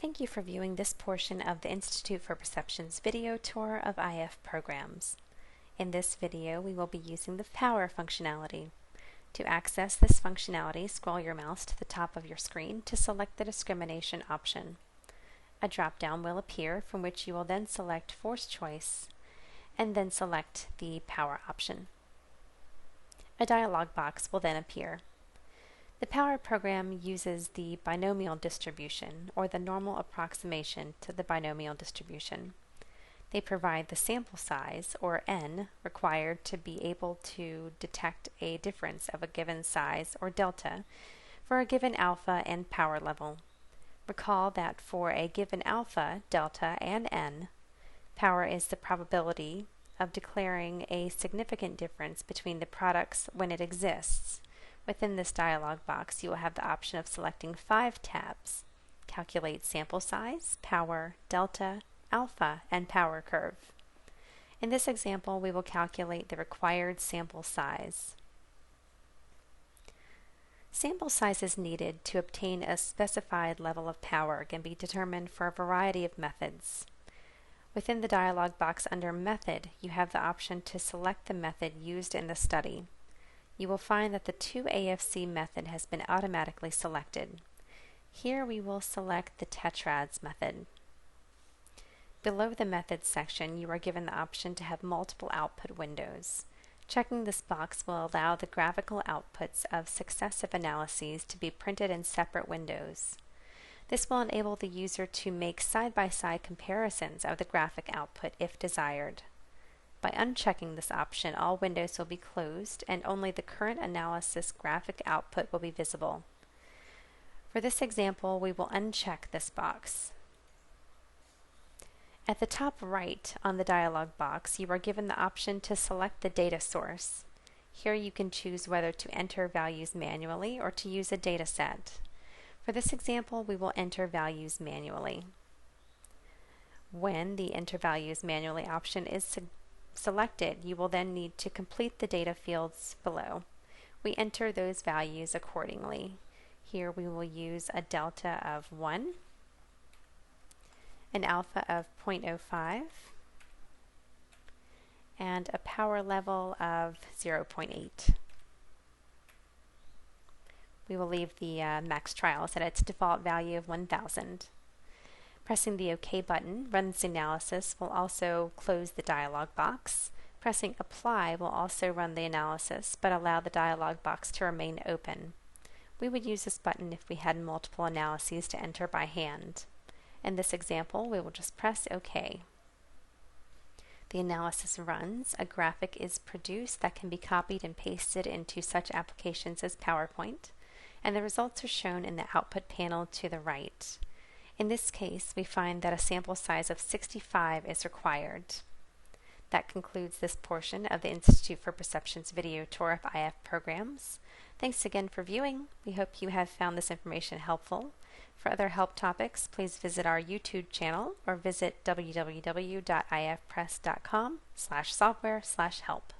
Thank you for viewing this portion of the Institute for Perception's video tour of IFPrograms. In this video, we will be using the power functionality. To access this functionality, scroll your mouse to the top of your screen to select the discrimination option. A drop-down will appear from which you will then select force choice and then select the power option. A dialog box will then appear. The power program uses the binomial distribution, or the normal approximation to the binomial distribution. They provide the sample size, or n, required to be able to detect a difference of a given size, or delta, for a given alpha and power level. Recall that for a given alpha, delta, and n, power is the probability of declaring a significant difference between the products when it exists. Within this dialog box, you will have the option of selecting 5 tabs: Calculate Sample Size, Power, Delta, Alpha, and Power Curve. In this example, we will calculate the required sample size. Sample sizes needed to obtain a specified level of power can be determined for a variety of methods. Within the dialog box under Method, you have the option to select the method used in the study. You will find that the 2AFC method has been automatically selected. Here we will select the tetrads method. Below the Methods section, you are given the option to have multiple output windows. Checking this box will allow the graphical outputs of successive analyses to be printed in separate windows. This will enable the user to make side-by-side comparisons of the graphic output if desired. By unchecking this option, all windows will be closed and only the current analysis graphic output will be visible. For this example, we will uncheck this box. At the top right on the dialog box, you are given the option to select the data source. Here you can choose whether to enter values manually or to use a data set. For this example, we will enter values manually. When the Enter Values Manually option is selected, you will then need to complete the data fields below. We enter those values accordingly. Here we will use a delta of 1, an alpha of 0.05, and a power level of 0.8. We will leave the max trials at its default value of 1000. Pressing the OK button runs the analysis will also close the dialog box. Pressing Apply will also run the analysis but allow the dialog box to remain open. We would use this button if we had multiple analyses to enter by hand. In this example, we will just press OK. The analysis runs, a graphic is produced that can be copied and pasted into such applications as PowerPoint, and the results are shown in the output panel to the right. In this case, we find that a sample size of 65 is required. That concludes this portion of the Institute for Perception's video tour of IFPrograms. Thanks again for viewing. We hope you have found this information helpful. For other help topics, please visit our YouTube channel or visit www.ifpress.com/software/help.